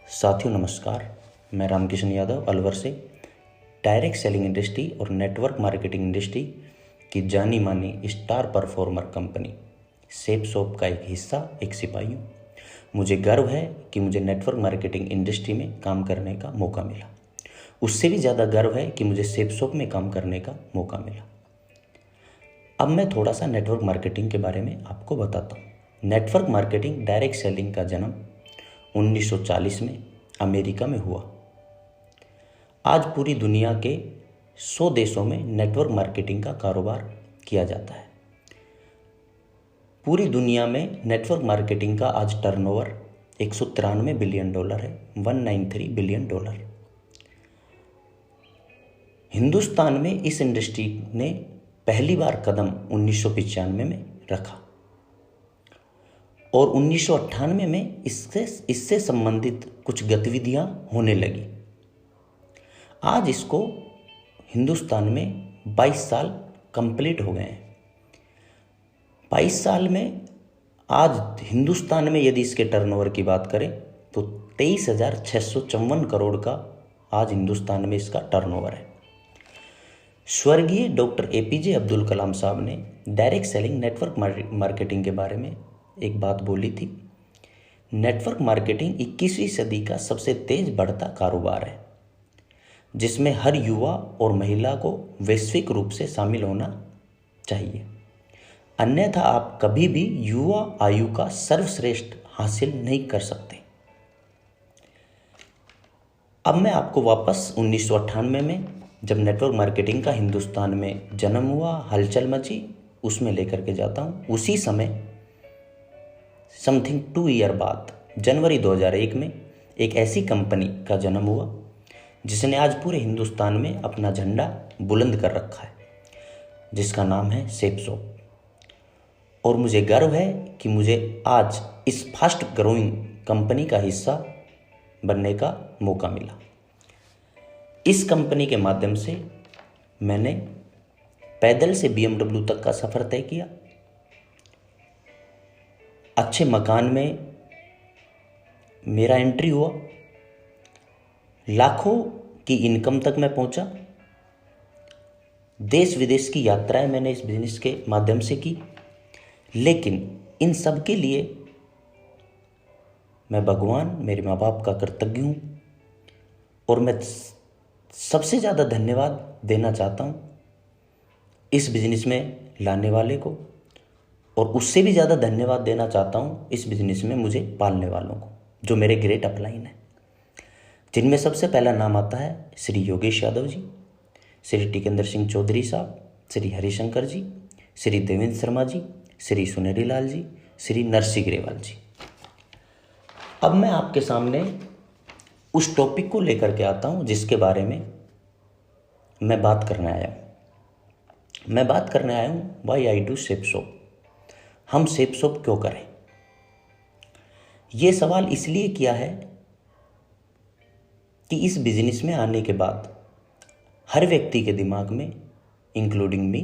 साथियों नमस्कार। मैं रामकिशन यादव अलवर से डायरेक्ट सेलिंग इंडस्ट्री और नेटवर्क मार्केटिंग इंडस्ट्री की जानी मानी स्टार परफॉर्मर कंपनी सेपसॉप का एक हिस्सा, एक सिपाही हूँ। मुझे गर्व है कि मुझे नेटवर्क मार्केटिंग इंडस्ट्री में काम करने का मौका मिला। उससे भी ज़्यादा गर्व है कि मुझे सेपसॉप में काम करने का मौका मिला। अब मैं थोड़ा सा नेटवर्क मार्केटिंग के बारे में आपको बताता हूँ। नेटवर्क मार्केटिंग डायरेक्ट सेलिंग का जन्म 1940 में अमेरिका में हुआ। आज पूरी दुनिया के 100 देशों में नेटवर्क मार्केटिंग का कारोबार किया जाता है। पूरी दुनिया में नेटवर्क मार्केटिंग का आज टर्नओवर $193 बिलियन है, $193 बिलियन। हिंदुस्तान में इस इंडस्ट्री ने पहली बार कदम 1995 में रखा और 1998 में इससे संबंधित कुछ गतिविधियां होने लगी। आज इसको हिंदुस्तान में 22 साल कंप्लीट हो गए हैं। 22 साल में आज हिंदुस्तान में यदि इसके टर्नओवर की बात करें तो 23,654 करोड़ का आज हिंदुस्तान में इसका टर्नओवर है। स्वर्गीय डॉक्टर APJ अब्दुल कलाम साहब ने डायरेक्ट सेलिंग नेटवर्क मार्केटिंग के बारे में एक बात बोली थी। नेटवर्क मार्केटिंग 21वीं सदी का सबसे तेज बढ़ता कारोबार है, जिसमें हर युवा और महिला को वैश्विक रूप से शामिल होना चाहिए, अन्यथा आप कभी भी युवा आयु का सर्वश्रेष्ठ हासिल नहीं कर सकते। अब मैं आपको वापस 1998 में जब नेटवर्क मार्केटिंग का हिंदुस्तान में जन्म हुआ, हलचल मची, उसमें लेकर के जाता हूँ। उसी समय समथिंग 2 ईयर बाद जनवरी 2001 में एक ऐसी कंपनी का जन्म हुआ जिसने आज पूरे हिंदुस्तान में अपना झंडा बुलंद कर रखा है, जिसका नाम है सेपसॉप। और मुझे गर्व है कि मुझे आज इस फास्ट ग्रोइंग कंपनी का हिस्सा बनने का मौका मिला। इस कंपनी के माध्यम से मैंने पैदल से BMW तक का सफ़र तय किया। अच्छे मकान में मेरा एंट्री हुआ, लाखों की इनकम तक मैं पहुंचा। देश विदेश की यात्राएं मैंने इस बिजनेस के माध्यम से की। लेकिन इन सब के लिए मैं भगवान, मेरे माँ बाप का कृतज्ञ हूँ और मैं सबसे ज़्यादा धन्यवाद देना चाहता हूँ इस बिजनेस में लाने वाले को, और उससे भी ज़्यादा धन्यवाद देना चाहता हूँ इस बिजनेस में मुझे पालने वालों को, जो मेरे ग्रेट अपलाइन हैं, जिनमें सबसे पहला नाम आता है श्री योगेश यादव जी, श्री टिकेंद्र सिंह चौधरी साहब, श्री हरिशंकर जी, श्री देवेंद्र शर्मा जी, श्री सुनेरी लाल जी, श्री नरसी ग्रेवाल जी। अब मैं आपके सामने उस टॉपिक को लेकर के आता हूँ जिसके बारे में मैं बात करने आया हूँ। मैं बात करने आया हूँ वाई आई डू सेपसॉप। हम सेपसॉप क्यों करें? ये सवाल इसलिए किया है कि इस बिजनेस में आने के बाद हर व्यक्ति के दिमाग में, इंक्लूडिंग मी,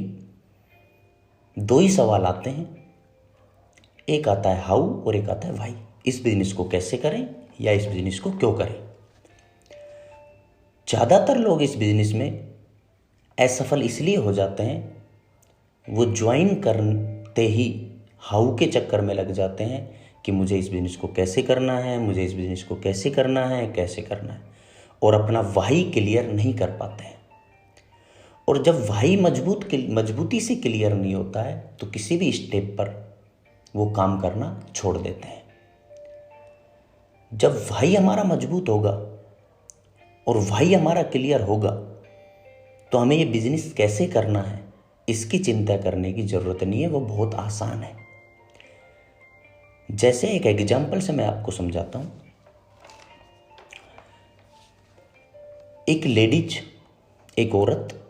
2 ही सवाल आते हैं। एक आता है हाउ और एक आता है व्हाई। इस बिजनेस को कैसे करें या इस बिजनेस को क्यों करें? ज़्यादातर लोग इस बिजनेस में असफल इसलिए हो जाते हैं, वो ज्वाइन करते ही हाउ के चक्कर में लग जाते हैं कि मुझे इस बिजनेस को कैसे करना है, मुझे इस बिजनेस को कैसे करना है, कैसे करना है, और अपना वाही क्लियर नहीं कर पाते हैं। और जब वाही मजबूती से क्लियर नहीं होता है तो किसी भी स्टेप पर वो काम करना छोड़ देते हैं। जब वाही हमारा मजबूत होगा और वाही हमारा क्लियर होगा तो हमें ये बिजनेस कैसे करना है इसकी चिंता करने की ज़रूरत नहीं है, वो बहुत आसान है। जैसे एक एग्जाम्पल से मैं आपको समझाता हूँ। एक लेडीज, एक औरत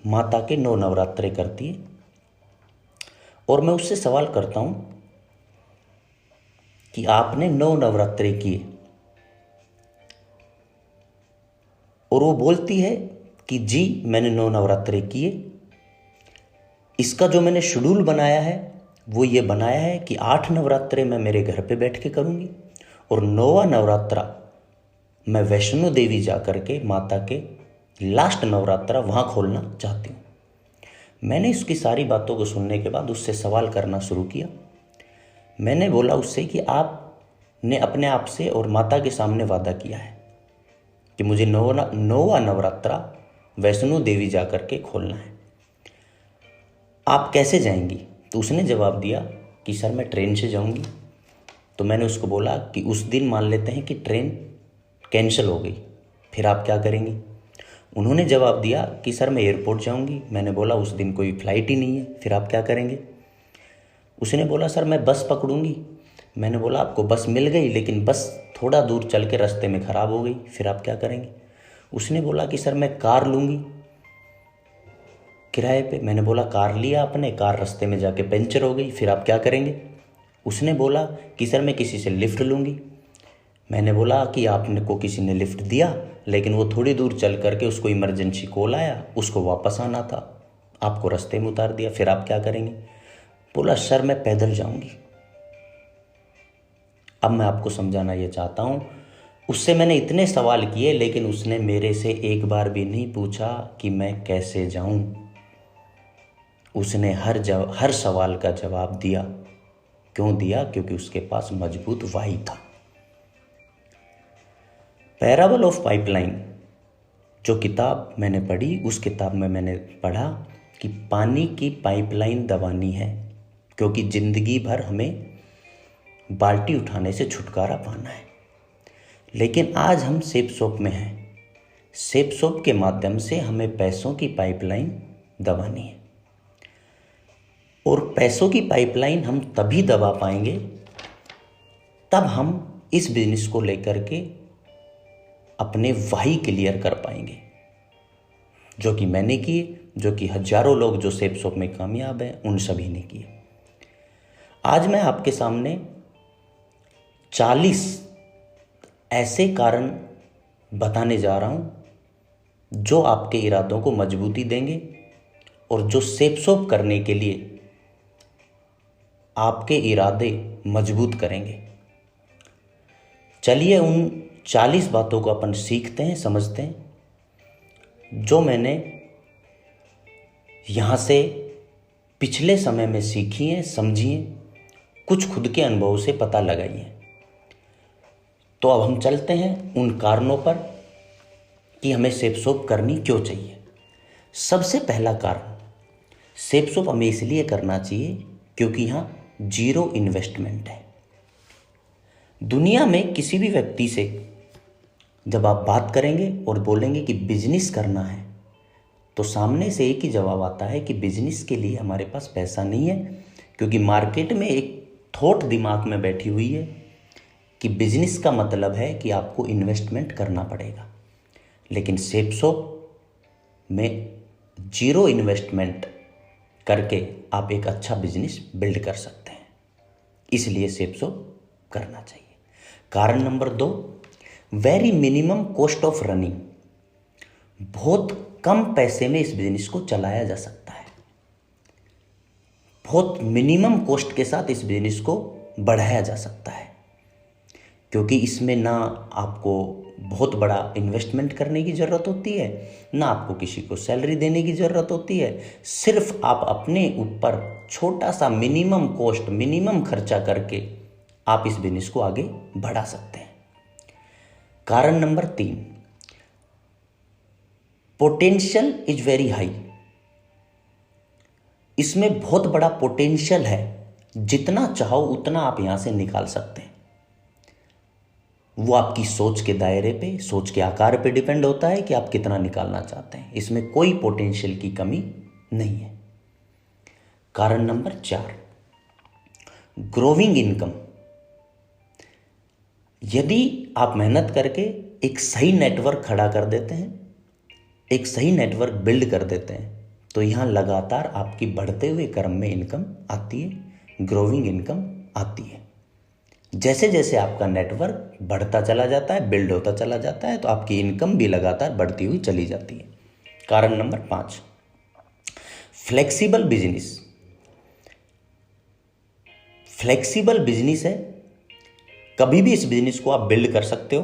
माता के 9 नवरात्रे करती है और मैं उससे सवाल करता हूँ कि आपने 9 नवरात्रे किए, और वो बोलती है कि जी मैंने 9 नवरात्रे किए। इसका जो मैंने शेड्यूल बनाया है वो ये बनाया है कि 8 नवरात्रे मैं मेरे घर पे बैठ के करूँगी और 9वां नवरात्रा मैं वैष्णो देवी जा कर के माता के लास्ट नवरात्रा वहाँ खोलना चाहती हूँ। मैंने उसकी सारी बातों को सुनने के बाद उससे सवाल करना शुरू किया। मैंने बोला उससे कि आपने अपने आप से और माता के सामने वादा किया है कि मुझे नौवा नवरात्रा वैष्णो देवी जा कर के खोलना है, आप कैसे जाएंगी? तो उसने जवाब दिया कि सर मैं ट्रेन से जाऊंगी। तो मैंने उसको बोला कि उस दिन मान लेते हैं कि ट्रेन कैंसिल हो गई, फिर आप क्या करेंगी? उन्होंने जवाब दिया कि सर मैं एयरपोर्ट जाऊंगी। मैंने बोला उस दिन कोई फ़्लाइट ही नहीं है, फिर आप क्या करेंगे? उसने बोला सर मैं बस पकड़ूंगी। मैंने बोला आपको बस मिल गई, लेकिन बस थोड़ा दूर चल के रास्ते में ख़राब हो गई, फिर आप क्या करेंगे? उसने बोला कि सर मैं कार लूँगी किराए पे। मैंने बोला कार लिया आपने, कार रास्ते में जाके पंचर हो गई, फिर आप क्या करेंगे? उसने बोला कि सर मैं किसी से लिफ्ट लूँगी। मैंने बोला कि आपने को किसी ने लिफ्ट दिया, लेकिन वो थोड़ी दूर चल करके उसको इमरजेंसी कॉल आया, उसको वापस आना था, आपको रास्ते में उतार दिया, फिर आप क्या करेंगे? बोला सर मैं पैदल जाऊंगी। अब मैं आपको समझाना ये चाहता हूँ, उससे मैंने इतने सवाल किए, लेकिन उसने मेरे से एक बार भी नहीं पूछा कि मैं कैसे जाऊं। उसने हर सवाल का जवाब दिया। क्यों दिया? क्योंकि उसके पास मजबूत वाही था। पैराबल ऑफ पाइपलाइन जो किताब मैंने पढ़ी, उस किताब में मैंने पढ़ा कि पानी की पाइपलाइन दबानी है, क्योंकि ज़िंदगी भर हमें बाल्टी उठाने से छुटकारा पाना है। लेकिन आज हम सेप शॉप में हैं, सेप शॉप के माध्यम से हमें पैसों की पाइपलाइन दबानी है, और पैसों की पाइपलाइन हम तभी दबा पाएंगे तब हम इस बिजनेस को लेकर के अपने वाही क्लियर कर पाएंगे, जो कि मैंने किए, जो कि हजारों लोग जो सेप शॉप में कामयाब हैं उन सभी ने किए। आज मैं आपके सामने 40 ऐसे कारण बताने जा रहा हूं जो आपके इरादों को मजबूती देंगे और जो सेप शॉप करने के लिए आपके इरादे मजबूत करेंगे। चलिए उन 40 बातों को अपन सीखते हैं, समझते हैं, जो मैंने यहाँ से पिछले समय में सीखी हैं, समझी हैं, कुछ खुद के अनुभव से पता लगाई हैं। तो अब हम चलते हैं उन कारणों पर कि हमें सेप शॉप करनी क्यों चाहिए। सबसे पहला कारण, सेप शॉप हमें इसलिए करना चाहिए क्योंकि यहाँ जीरो इन्वेस्टमेंट है। दुनिया में किसी भी व्यक्ति से जब आप बात करेंगे और बोलेंगे कि बिजनेस करना है, तो सामने से एक ही जवाब आता है कि बिजनेस के लिए हमारे पास पैसा नहीं है, क्योंकि मार्केट में एक थॉट दिमाग में बैठी हुई है कि बिजनेस का मतलब है कि आपको इन्वेस्टमेंट करना पड़ेगा। लेकिन सेप शॉप में जीरो इन्वेस्टमेंट करके आप एक अच्छा बिजनेस बिल्ड कर सकते हैं, इसलिए सेप शॉप करना चाहिए। कारण number 2, very minimum cost of running. बहुत कम पैसे में इस बिजनेस को चलाया जा सकता है, बहुत मिनिमम कॉस्ट के साथ इस बिजनेस को बढ़ाया जा सकता है, क्योंकि इसमें ना आपको बहुत बड़ा इन्वेस्टमेंट करने की ज़रूरत होती है, ना आपको किसी को सैलरी देने की ज़रूरत होती है। सिर्फ आप अपने ऊपर छोटा सा मिनिमम कॉस्ट, मिनिमम खर्चा करके आप इस बिजनेस को आगे बढ़ा सकते हैं। कारण number 3, potential is very high. इसमें बहुत बड़ा पोटेंशियल है, जितना चाहो उतना आप यहां से निकाल सकते हैं। वो आपकी सोच के दायरे पे, सोच के आकार पे डिपेंड होता है कि आप कितना निकालना चाहते हैं। इसमें कोई पोटेंशियल की कमी नहीं है। कारण नंबर 4, ग्रोइंग इनकम। यदि आप मेहनत करके एक सही नेटवर्क खड़ा कर देते हैं, एक सही नेटवर्क बिल्ड कर देते हैं, तो यहाँ लगातार आपकी बढ़ते हुए क्रम में इनकम आती है, ग्रोइंग इनकम आती है। जैसे जैसे आपका नेटवर्क बढ़ता चला जाता है, बिल्ड होता चला जाता है, तो आपकी इनकम भी लगातार बढ़ती हुई चली जाती है। कारण number 5, flexible business. Flexible business है, कभी भी इस बिजनेस को आप बिल्ड कर सकते हो,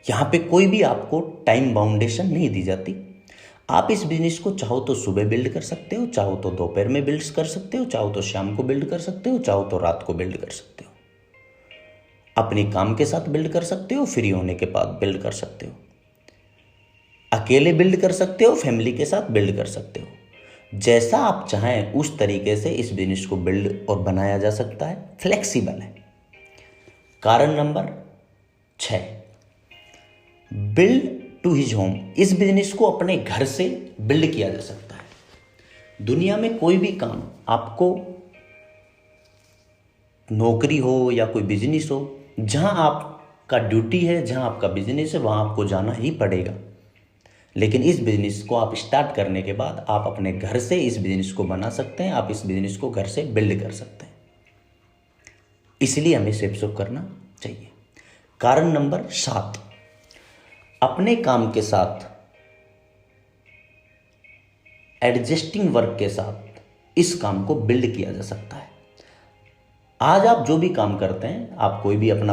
यहाँ पे कोई भी आपको टाइम बाउंडेशन नहीं दी जाती। आप इस बिजनेस को चाहो तो सुबह बिल्ड कर सकते हो, चाहो तो दोपहर में बिल्ड कर सकते हो, चाहो तो शाम को बिल्ड कर सकते हो, चाहो तो रात को बिल्ड कर सकते हो। अपने काम के साथ बिल्ड कर सकते हो, फ्री होने के बाद बिल्ड कर सकते हो, अकेले बिल्ड कर सकते हो, फैमिली के साथ बिल्ड कर सकते हो। जैसा आप चाहें उस तरीके से इस बिजनेस को बिल्ड और बनाया जा सकता है, फ्लेक्सिबल है। कारण number 6, build to his home. इस बिजनेस को अपने घर से बिल्ड किया जा सकता है। दुनिया में कोई भी काम, आपको नौकरी हो या कोई बिजनेस हो, जहां आपका ड्यूटी है, जहां आपका बिजनेस है, वहां आपको जाना ही पड़ेगा। लेकिन इस बिजनेस को आप स्टार्ट करने के बाद आप अपने घर से इस बिजनेस को बना सकते हैं, आप इस बिजनेस को घर से बिल्ड कर सकते हैं। इसलिए हमें सेपसोप करना चाहिए। कारण नंबर 7, अपने काम के साथ एडजस्टिंग वर्क के साथ इस काम को बिल्ड किया जा सकता है। आज आप जो भी काम करते हैं, आप कोई भी अपना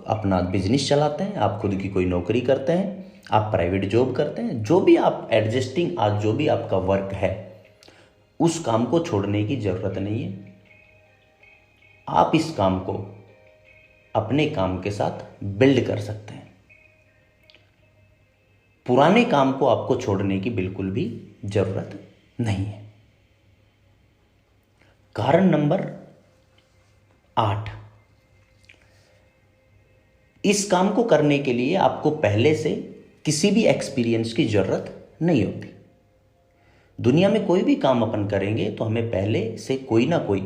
अपना बिजनेस चलाते हैं, आप खुद की कोई नौकरी करते हैं, आप प्राइवेट जॉब करते हैं, जो भी आप एडजस्टिंग, आज जो भी आपका वर्क है, उस काम को छोड़ने की जरूरत नहीं है। आप इस काम को अपने काम के साथ बिल्ड कर सकते हैं। पुराने काम को आपको छोड़ने की बिल्कुल भी जरूरत नहीं है। कारण नंबर 8, इस काम को करने के लिए आपको पहले से किसी भी एक्सपीरियंस की जरूरत नहीं होती। दुनिया में कोई भी काम अपन करेंगे तो हमें पहले से कोई ना कोई,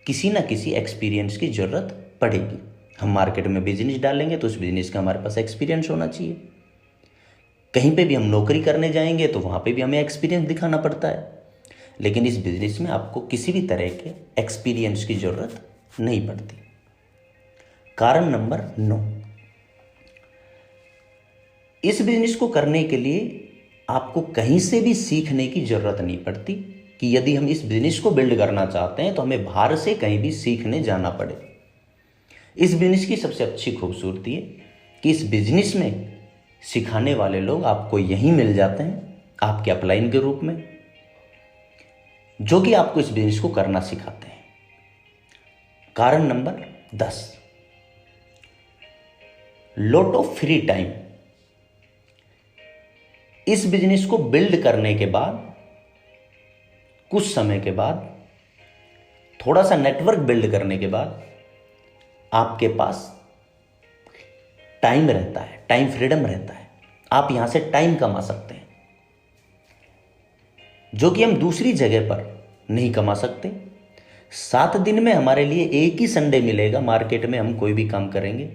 किसी ना किसी एक्सपीरियंस की जरूरत पड़ेगी। हम मार्केट में बिजनेस डालेंगे तो उस बिजनेस का हमारे पास एक्सपीरियंस होना चाहिए। कहीं पे भी हम नौकरी करने जाएंगे तो वहां पे भी हमें एक्सपीरियंस दिखाना पड़ता है। लेकिन इस बिजनेस में आपको किसी भी तरह के एक्सपीरियंस की जरूरत नहीं पड़ती। कारण नंबर 9, इस बिजनेस को करने के लिए आपको कहीं से भी सीखने की जरूरत नहीं पड़ती कि यदि हम इस बिजनेस को बिल्ड करना चाहते हैं तो हमें बाहर से कहीं भी सीखने जाना पड़े। इस बिजनेस की सबसे अच्छी खूबसूरती है कि इस बिजनेस में सिखाने वाले लोग आपको यहीं मिल जाते हैं, आपके अपलाइन के रूप में, जो कि आपको इस बिजनेस को करना सिखाते हैं। कारण number 10, lot of free time. इस बिजनेस को बिल्ड करने के बाद कुछ समय के बाद, थोड़ा सा नेटवर्क बिल्ड करने के बाद आपके पास टाइम रहता है, टाइम फ्रीडम रहता है। आप यहां से टाइम कमा सकते हैं, जो कि हम दूसरी जगह पर नहीं कमा सकते। 7 दिन में हमारे लिए एक ही संडे मिलेगा, मार्केट में हम कोई भी काम करेंगे।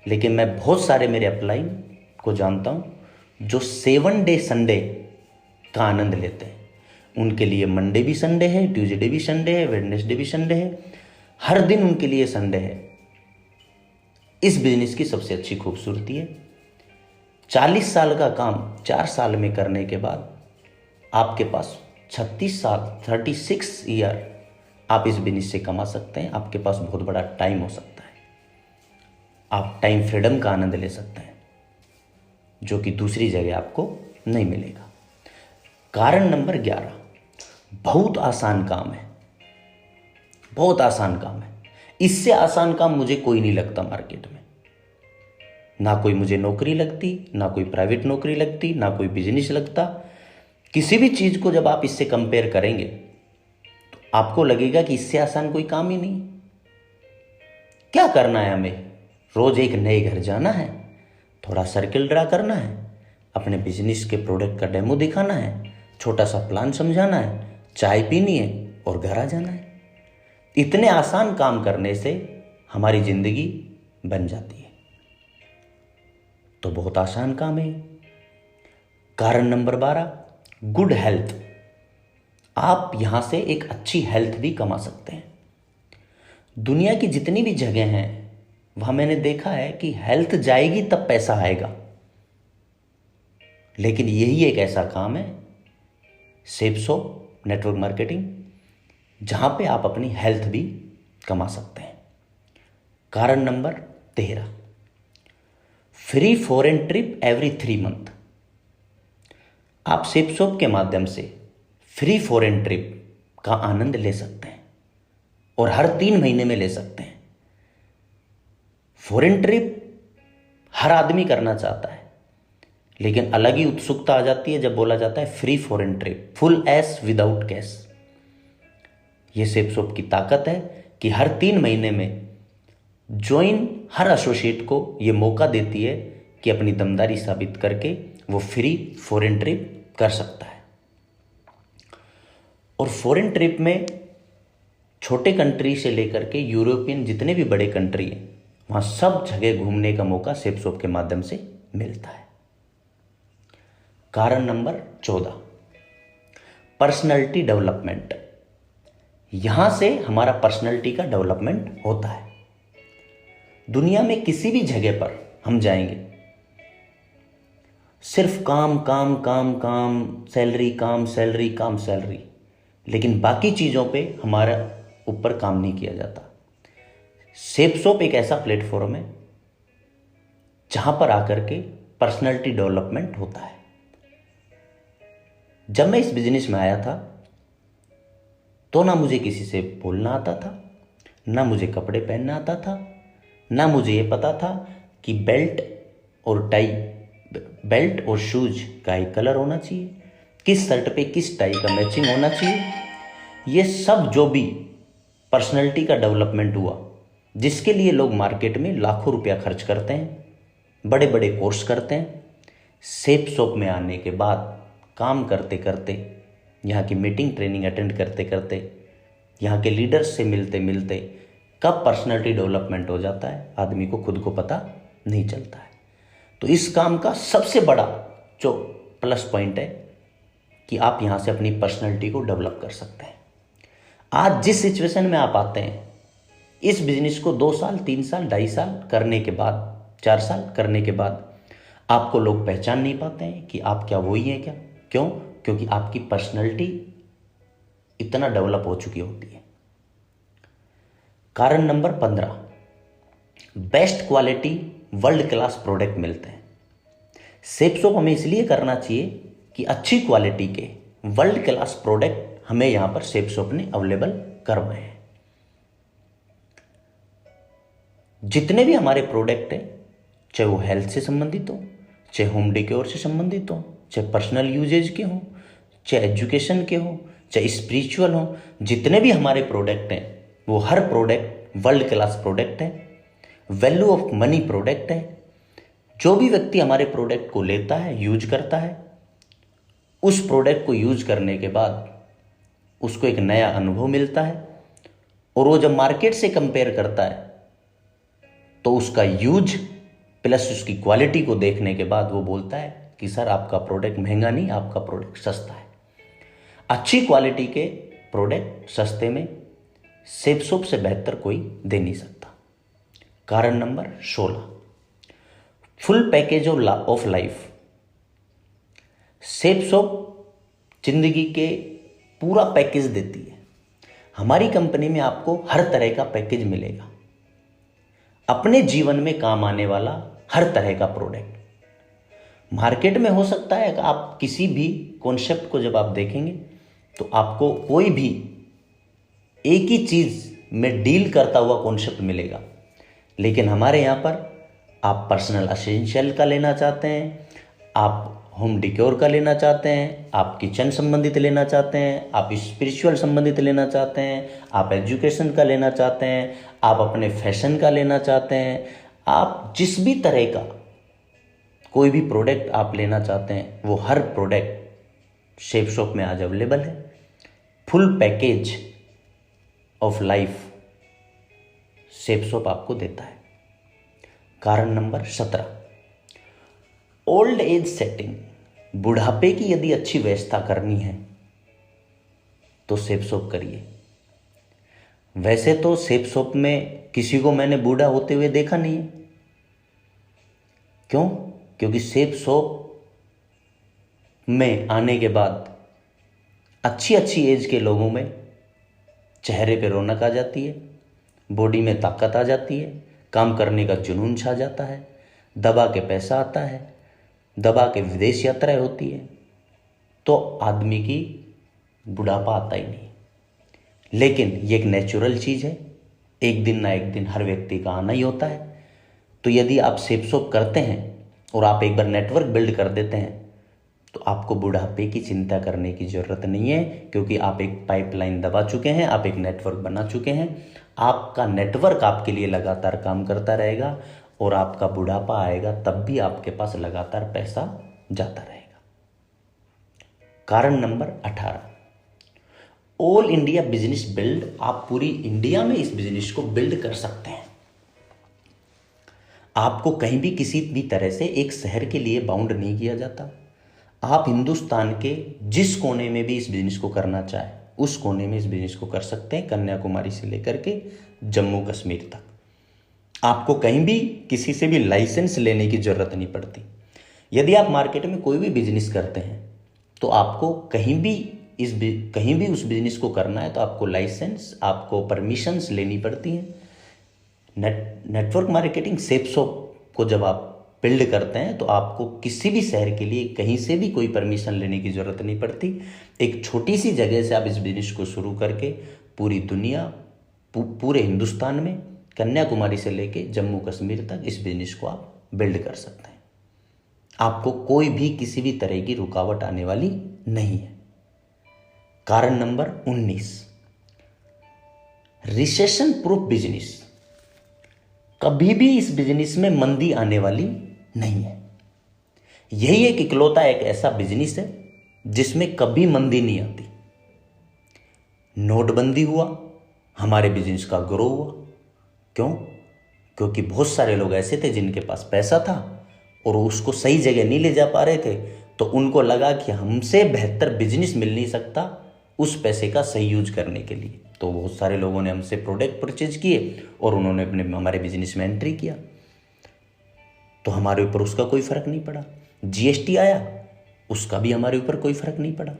लेकिन मैं बहुत सारे मेरे अपलाइन को जानता हूं जो 7 डे संडे का आनंद लेते हैं। उनके लिए मंडे भी संडे है, ट्यूसडे भी संडे है, वेडनेसडे भी संडे है, हर दिन उनके लिए संडे है। इस बिजनेस की सबसे अच्छी खूबसूरती है, 40 साल का काम 4 साल में करने के बाद आपके पास 36 साल, 36 ईयर आप इस बिजनेस से कमा सकते हैं। आपके पास बहुत बड़ा टाइम हो सकता है, आप टाइम फ्रीडम का आनंद ले सकते हैं, जो कि दूसरी जगह आपको नहीं मिलेगा। कारण नंबर 11, बहुत आसान काम है, बहुत आसान काम है। इससे आसान काम मुझे कोई नहीं लगता मार्केट में। ना कोई मुझे नौकरी लगती, ना कोई प्राइवेट नौकरी लगती, ना कोई बिजनेस लगता। किसी भी चीज को जब आप इससे कंपेयर करेंगे तो आपको लगेगा कि इससे आसान कोई काम ही नहीं। क्या करना है हमें? रोज एक नए घर जाना है, थोड़ा सर्किल ड्रा करना है, अपने बिजनेस के प्रोडक्ट का डेमो दिखाना है, छोटा सा प्लान समझाना है, चाय पीनी है और घर आ जाना है। इतने आसान काम करने से हमारी जिंदगी बन जाती है। तो बहुत आसान काम है। कारण नंबर 12, गुड हेल्थ। आप यहां से एक अच्छी हेल्थ भी कमा सकते हैं। दुनिया की जितनी भी जगह हैं वहां मैंने देखा है कि हेल्थ जाएगी तब पैसा आएगा। लेकिन यही एक ऐसा काम है, सेपसोप नेटवर्क मार्केटिंग, जहां पे आप अपनी हेल्थ भी कमा सकते हैं। कारण number 13, free foreign trip every 3 month. आप सेप शॉप के माध्यम से फ्री फॉरेन ट्रिप का आनंद ले सकते हैं और हर 3 महीने में ले सकते हैं। फॉरेन ट्रिप हर आदमी करना चाहता है, लेकिन अलग ही उत्सुकता आ जाती है जब बोला जाता है फ्री फॉरेन ट्रिप, फुल ऐश विदाउट कैश। ये सेप शॉप की ताकत है कि हर 3 महीने में ज्वाइन हर एसोसिएट को ये मौका देती है कि अपनी दमदारी साबित करके वो फ्री फॉरेन ट्रिप कर सकता है। और फॉरेन ट्रिप में छोटे कंट्री से लेकर के यूरोपियन जितने भी बड़े कंट्री हैं, वहाँ सब जगह घूमने का मौका सेप शॉप के माध्यम से मिलता है। कारण नंबर 14, पर्सनैलिटी डेवलपमेंट। यहां से हमारा पर्सनैलिटी का डेवलपमेंट होता है। दुनिया में किसी भी जगह पर हम जाएंगे, सिर्फ काम काम काम काम, सैलरी काम सैलरी काम सैलरी, लेकिन बाकी चीज़ों पे हमारा ऊपर काम नहीं किया जाता। सेप शॉप एक ऐसा प्लेटफॉर्म है जहां पर आकर के पर्सनैलिटी डेवलपमेंट होता है। जब मैं इस बिजनेस में आया था तो ना मुझे किसी से बोलना आता था, ना मुझे कपड़े पहनना आता था, ना मुझे ये पता था कि बेल्ट और शूज का एक कलर होना चाहिए, किस शर्ट पे किस टाई का मैचिंग होना चाहिए। ये सब जो भी पर्सनैलिटी का डेवलपमेंट हुआ, जिसके लिए लोग मार्केट में लाखों रुपया खर्च करते हैं, बड़े बड़े कोर्स करते हैं, सेप शॉप में आने के बाद काम करते करते, यहाँ की मीटिंग ट्रेनिंग अटेंड करते करते, यहाँ के लीडर्स से मिलते मिलते कब पर्सनैलिटी डेवलपमेंट हो जाता है आदमी को खुद को पता नहीं चलता है। तो इस काम का सबसे बड़ा जो प्लस पॉइंट है कि आप यहाँ से अपनी पर्सनैलिटी को डेवलप कर सकते हैं। आज जिस सिचुएशन में आप आते हैं, इस बिजनेस को 2 साल 3 साल 2.5 साल करने के बाद, 4 साल करने के बाद आपको लोग पहचान नहीं पाते हैं कि आप क्या वही हैं क्या। क्यों? क्योंकि आपकी पर्सनैलिटी इतना डेवलप हो चुकी होती है। कारण number 15, best quality world class product मिलते हैं। सेप शॉप हमें इसलिए करना चाहिए कि अच्छी क्वालिटी के वर्ल्ड क्लास प्रोडक्ट हमें यहां पर सेप शॉप ने अवेलेबल करवाए हैं। जितने भी हमारे प्रोडक्ट हैं, चाहे वो हेल्थ से संबंधित हो, चाहे होम डेकोर से संबंधित हो, चाहे पर्सनल यूजेज के हो, चाहे एजुकेशन के हो, चाहे स्पिरिचुअल हो, जितने भी हमारे प्रोडक्ट हैं वो हर प्रोडक्ट वर्ल्ड क्लास प्रोडक्ट है, वैल्यू ऑफ मनी प्रोडक्ट है। जो भी व्यक्ति हमारे प्रोडक्ट को लेता है, यूज करता है, उस प्रोडक्ट को यूज करने के बाद उसको एक नया अनुभव मिलता है, और वो जब मार्केट से कंपेयर करता है तो उसका यूज प्लस उसकी क्वालिटी को देखने के बाद वो बोलता है कि सर आपका प्रोडक्ट महंगा नहीं, आपका प्रोडक्ट सस्ता है। अच्छी क्वालिटी के प्रोडक्ट सस्ते में सेप शॉप से बेहतर कोई दे नहीं सकता। कारण number 16, full package of life. Shape shop जिंदगी के पूरा पैकेज देती है। हमारी कंपनी में आपको हर तरह का पैकेज मिलेगा, अपने जीवन में काम आने वाला हर तरह का प्रोडक्ट। मार्केट में हो सकता है कि आप किसी भी कॉन्सेप्ट को जब आप देखेंगे तो आपको कोई भी एक ही चीज़ में डील करता हुआ कॉन्सेप्ट मिलेगा, लेकिन हमारे यहाँ पर आप पर्सनल एसेंशियल का लेना चाहते हैं, आप होम डिक्योर का लेना चाहते हैं, आप किचन संबंधित लेना चाहते हैं, आप स्पिरिचुअल संबंधित लेना चाहते हैं, आप एजुकेशन का लेना चाहते हैं, आप अपने फैशन का लेना चाहते हैं, आप जिस भी तरह का कोई भी प्रोडक्ट आप लेना चाहते हैं वो हर प्रोडक्ट सेप शॉप में आज अवेलेबल है। Full package of life shape shop आपको देता है। कारण नंबर 17, ओल्ड एज सेटिंग। बुढ़ापे की यदि अच्छी व्यवस्था करनी है तो सेप शॉप करिए। वैसे तो सेप शॉप में किसी को मैंने बूढ़ा होते हुए देखा नहीं है। क्यों? क्योंकि सेप शॉप में आने के बाद अच्छी एज के लोगों में चेहरे पे रौनक आ जाती है, बॉडी में ताकत आ जाती है, काम करने का जुनून छा जाता है, दबा के पैसा आता है, दबा के विदेश यात्राएं होती है, तो आदमी की बुढ़ापा आता ही नहीं। लेकिन ये एक नेचुरल चीज़ है, एक दिन ना एक दिन हर व्यक्ति का आना ही होता है। तो यदि आप सेप सोप करते हैं और आप एक बार नेटवर्क बिल्ड कर देते हैं तो आपको बुढ़ापे की चिंता करने की ज़रूरत नहीं है, क्योंकि आप एक पाइपलाइन दबा चुके हैं, आप एक नेटवर्क बना चुके हैं। आपका नेटवर्क आपके लिए लगातार काम करता रहेगा और आपका बुढ़ापा आएगा तब भी आपके पास लगातार पैसा जाता रहेगा। कारण number 18, all India business build. आप पूरी इंडिया में इस बिजनेस को बिल्ड कर सकते हैं। आपको कहीं भी किसी भी तरह से एक शहर के लिए बाउंड नहीं किया जाता। आप हिंदुस्तान के जिस कोने में भी इस बिजनेस को करना चाहे उस कोने में इस बिजनेस को कर सकते हैं, कन्याकुमारी से लेकर के जम्मू कश्मीर तक। आपको कहीं भी किसी से भी लाइसेंस लेने की जरूरत नहीं पड़ती। यदि आप मार्केट में कोई भी बिजनेस करते हैं तो आपको कहीं भी उस बिजनेस को करना है तो आपको लाइसेंस, आपको परमिशंस लेनी पड़ती हैं। नेटवर्क मार्केटिंग सेप सोप को जब आप बिल्ड करते हैं तो आपको किसी भी शहर के लिए कहीं से भी कोई परमिशन लेने की ज़रूरत नहीं पड़ती। एक छोटी सी जगह से आप इस बिजनेस को शुरू करके पूरी दुनिया, पूरे हिंदुस्तान में कन्याकुमारी से लेके जम्मू कश्मीर तक इस बिजनेस को आप बिल्ड कर सकते हैं। आपको कोई भी किसी भी तरह की रुकावट आने वाली नहीं है। कारण नंबर 19, रिसेशन प्रूफ बिजनेस। कभी भी इस बिजनेस में मंदी आने वाली नहीं है। यही एक इकलौता एक ऐसा बिजनेस है जिसमें कभी मंदी नहीं आती। नोटबंदी हुआ, हमारे बिजनेस का ग्रो हुआ। क्यों? क्योंकि बहुत सारे लोग ऐसे थे जिनके पास पैसा था और उसको सही जगह नहीं ले जा पा रहे थे, तो उनको लगा कि हमसे बेहतर बिजनेस मिल नहीं सकता उस पैसे का सही यूज करने के लिए। तो बहुत सारे लोगों ने हमसे प्रोडक्ट परचेज किए और उन्होंने हमारे बिजनेस में एंट्री किया, तो हमारे ऊपर उसका कोई फर्क नहीं पड़ा। जीएसटी आया, उसका भी हमारे ऊपर कोई फर्क नहीं पड़ा,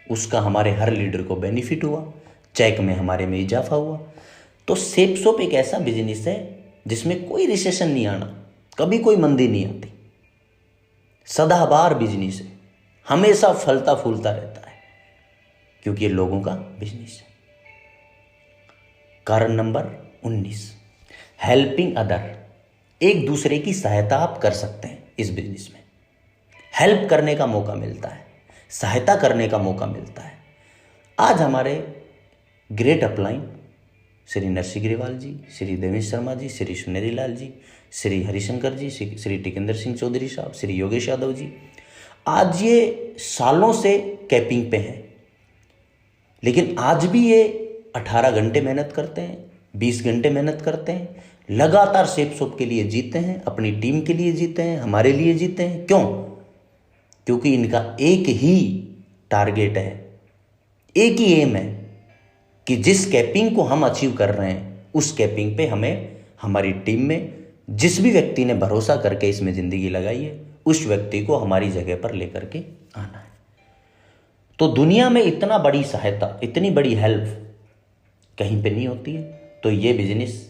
उसका हमारे हर लीडर को बेनिफिट हुआ, चेक में हमारे में इजाफा हुआ। तो सेप सोप एक ऐसा बिजनेस है जिसमें कोई रिसेशन नहीं आना, कभी कोई मंदी नहीं आती, सदाबहार बिजनेस है, हमेशा फलता फूलता रहता है, क्योंकि ये लोगों का बिजनेस है। कारण नंबर 19, हेल्पिंग अदर। एक दूसरे की सहायता आप कर सकते हैं इस बिजनेस में। हेल्प करने का मौका मिलता है, सहायता करने का मौका मिलता है। आज हमारे ग्रेट अपलाइन श्री नरसिंह ग्रेवाल जी, श्री देवेश शर्मा जी, श्री सुनेरी लाल जी, श्री हरिशंकर जी, श्री टिकेंद्र सिंह चौधरी साहब, श्री योगेश यादव जी, आज ये सालों से कैपिंग पे हैं, लेकिन आज भी ये 18 घंटे मेहनत करते हैं, 20 घंटे मेहनत करते हैं, लगातार सेप सोप के लिए जीते हैं, अपनी टीम के लिए जीते हैं, हमारे लिए जीते हैं। क्यों? क्योंकि इनका एक ही टारगेट है, एक ही एम है कि जिस कैपिंग को हम अचीव कर रहे हैं उस कैपिंग पे हमें, हमारी टीम में जिस भी व्यक्ति ने भरोसा करके इसमें ज़िंदगी लगाई है उस व्यक्ति को हमारी जगह पर लेकर के आना है। तो दुनिया में इतना बड़ी सहायता, इतनी बड़ी हेल्प कहीं पे नहीं होती है। तो ये बिजनेस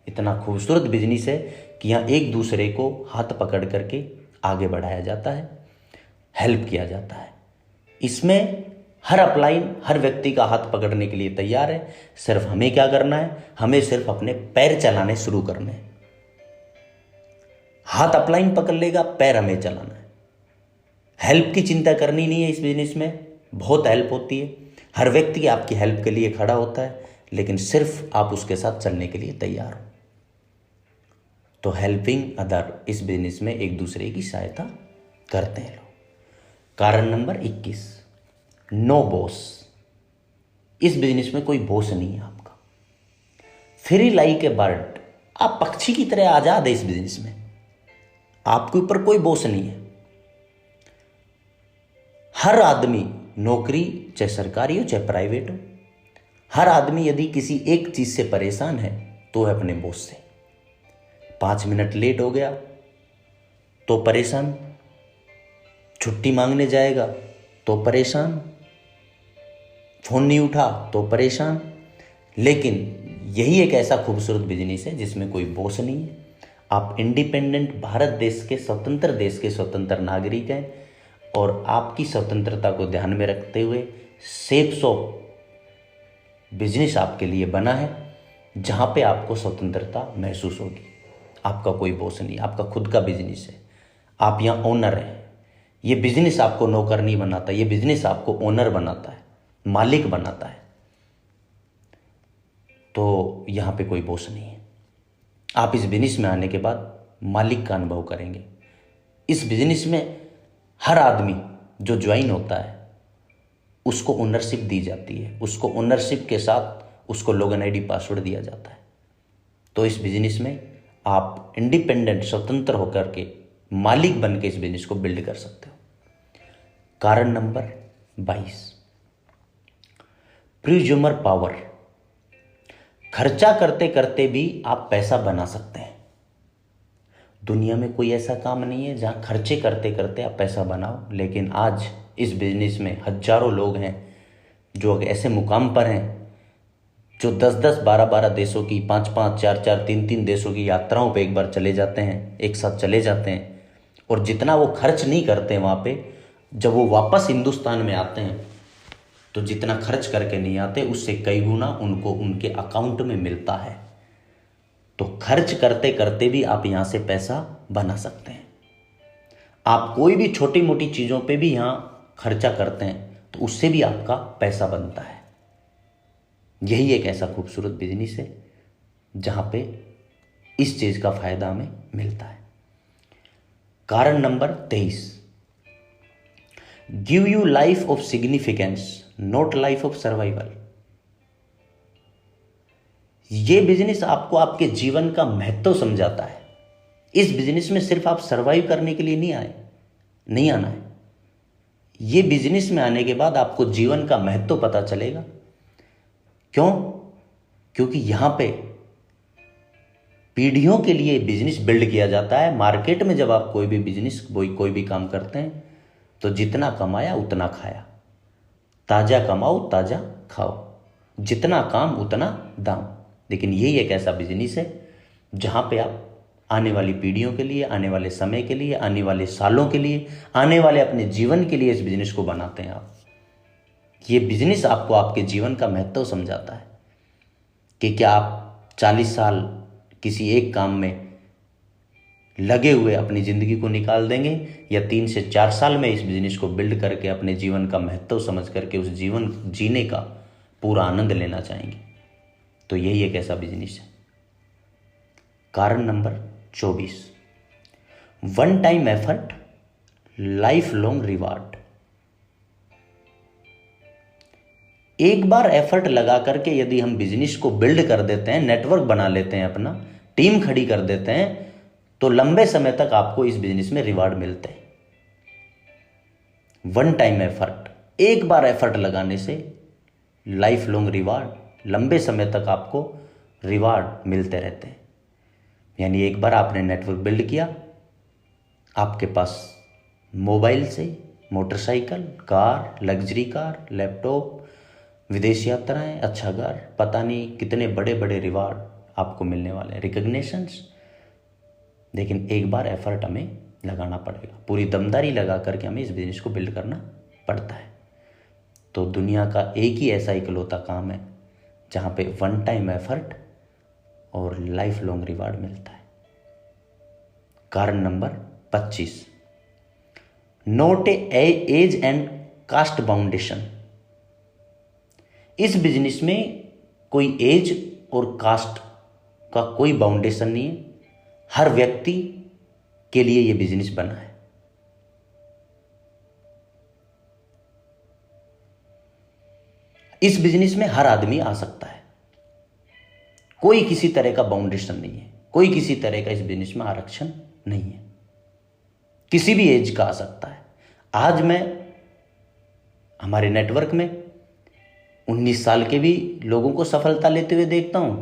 इतना खूबसूरत बिजनेस है कि यहाँ एक दूसरे को हाथ पकड़ करके आगे बढ़ाया जाता है, हेल्प किया जाता है। इसमें हर अपलाइन, हर व्यक्ति का हाथ पकड़ने के लिए तैयार है। सिर्फ हमें क्या करना है? हमें सिर्फ अपने पैर चलाने शुरू करने हैं। हाथ अपलाइन पकड़ लेगा, पैर हमें चलाना है। हेल्प की चिंता करनी नहीं है। इस बिजनेस में बहुत हेल्प होती है, हर व्यक्ति आपकी हेल्प के लिए खड़ा होता है, लेकिन सिर्फ आप उसके साथ चलने के लिए तैयार हो। तो हेल्पिंग अदर, इस बिजनेस में एक दूसरे की सहायता करते हैं लोग। कारण नंबर 21, नो बॉस। इस बिजनेस में कोई बॉस नहीं है आपका। फ्री लाइक ए बर्ड, आप पक्षी की तरह आजाद है इस बिजनेस में, आपके ऊपर कोई बॉस नहीं है। हर आदमी, नौकरी चाहे सरकारी हो चाहे प्राइवेट हो, हर आदमी यदि किसी एक चीज से परेशान है तो है अपने बॉस से। 5 मिनट लेट हो गया तो परेशान, छुट्टी मांगने जाएगा तो परेशान, फोन नहीं उठा तो परेशान। लेकिन यही एक ऐसा खूबसूरत बिजनेस है जिसमें कोई बॉस नहीं है। आप इंडिपेंडेंट भारत देश के स्वतंत्र नागरिक हैं और आपकी स्वतंत्रता को ध्यान में रखते हुए सेफ शॉप बिजनेस आपके लिए बना है, जहां पे आपको स्वतंत्रता महसूस होगी। आपका कोई बॉस नहीं, आपका खुद का बिजनेस है, आप यहाँ ओनर हैं। ये बिजनेस आपको नौकर नहीं बनाता, ये बिजनेस आपको ओनर बनाता है, मालिक बनाता है। तो यहाँ पे कोई बॉस नहीं है। आप इस बिजनेस में आने के बाद मालिक का अनुभव करेंगे। इस बिजनेस में हर आदमी जो ज्वाइन होता है उसको ओनरशिप दी जाती है, उसको ओनरशिप के साथ उसको लॉगिन आईडी पासवर्ड दिया जाता है। तो इस बिजनेस में आप इंडिपेंडेंट स्वतंत्र होकर के मालिक बन के इस बिजनेस को बिल्ड कर सकते हो। कारण नंबर 22, प्रीज्यूमर पावर। खर्चा करते करते भी आप पैसा बना सकते हैं। दुनिया में कोई ऐसा काम नहीं है जहां खर्चे करते करते आप पैसा बनाओ, लेकिन आज इस बिजनेस में हजारों लोग हैं जो ऐसे मुकाम पर हैं जो 10-10, 12-12 देशों की, 5-5, 4-4, 3-3 देशों की यात्राओं पे एक बार चले जाते हैं, एक साथ चले जाते हैं। और जितना वो खर्च नहीं करते वहाँ पे, जब वो वापस हिंदुस्तान में आते हैं तो जितना खर्च करके नहीं आते उससे कई गुना उनको उनके अकाउंट में मिलता है। तो खर्च करते करते भी आप यहाँ से पैसा बना सकते हैं। आप कोई भी छोटी मोटी चीज़ों पे भी यहाँ खर्चा करते हैं तो उससे भी आपका पैसा बनता है। यही एक ऐसा खूबसूरत बिजनेस है जहाँ पे इस चीज़ का फायदा हमें मिलता है। कारण number 23, give you life of significance, not life of survival. ये बिजनेस आपको आपके जीवन का महत्व समझाता है। इस बिजनेस में सिर्फ आप सर्वाइव करने के लिए नहीं आना है। ये बिजनेस में आने के बाद आपको जीवन का महत्व पता चलेगा। क्यों? क्योंकि यहां पे पीढ़ियों के लिए बिजनेस बिल्ड किया जाता है। मार्केट में जब आप कोई भी बिजनेस कोई भी काम करते हैं तो जितना कमाया उतना खाया, ताजा कमाओ ताजा खाओ, जितना काम उतना दाम। लेकिन यही एक ऐसा बिजनेस है जहां पे आप आने वाली पीढ़ियों के लिए, आने वाले समय के लिए, आने वाले सालों के लिए, आने वाले अपने जीवन के लिए इस बिजनेस को बनाते हैं आप। ये बिजनेस आपको आपके जीवन का महत्व समझाता है कि क्या आप 40 साल किसी एक काम में लगे हुए अपनी ज़िंदगी को निकाल देंगे या 3 से 4 साल में इस बिजनेस को बिल्ड करके अपने जीवन का महत्व समझ करके उस जीवन जीने का पूरा आनंद लेना चाहेंगे। तो यही एक ऐसा बिजनेस है। कारण number 24, one time effort, life long reward. एक बार एफर्ट लगा करके यदि हम बिजनेस को बिल्ड कर देते हैं, नेटवर्क बना लेते हैं, अपना टीम खड़ी कर देते हैं, तो लंबे समय तक आपको इस बिजनेस में रिवार्ड मिलते हैं। वन टाइम एफर्ट, एक बार एफर्ट लगाने से लाइफ लॉन्ग रिवार्ड, लंबे समय तक आपको रिवार्ड मिलते रहते हैं। यानी एक बार आपने नेटवर्क बिल्ड किया, आपके पास मोबाइल से motorcycle, car, luxury car, laptop, विदेश यात्राएं, अच्छा घर, पता नहीं कितने बड़े बड़े रिवार्ड आपको मिलने वाले हैं, रिकॉग्निशंस। लेकिन एक बार एफर्ट हमें लगाना पड़ेगा, पूरी दमदारी लगा करके हमें इस बिजनेस को बिल्ड करना पड़ता है। तो दुनिया का एक ही ऐसा इकलौता काम है जहाँ पे वन टाइम एफर्ट और लाइफ लॉन्ग रिवार्ड मिलता है। कारण number 25, not a age and caste boundation. इस बिजनेस में कोई एज और कास्ट का कोई बाउंडेशन नहीं है। हर व्यक्ति के लिए यह बिजनेस बना है। इस बिजनेस में हर आदमी आ सकता है, कोई किसी तरह का बाउंडेशन नहीं है, कोई किसी तरह का इस बिजनेस में आरक्षण नहीं है, किसी भी एज का आ सकता है। आज मैं हमारे नेटवर्क में 19 साल के भी लोगों को सफलता लेते हुए देखता हूं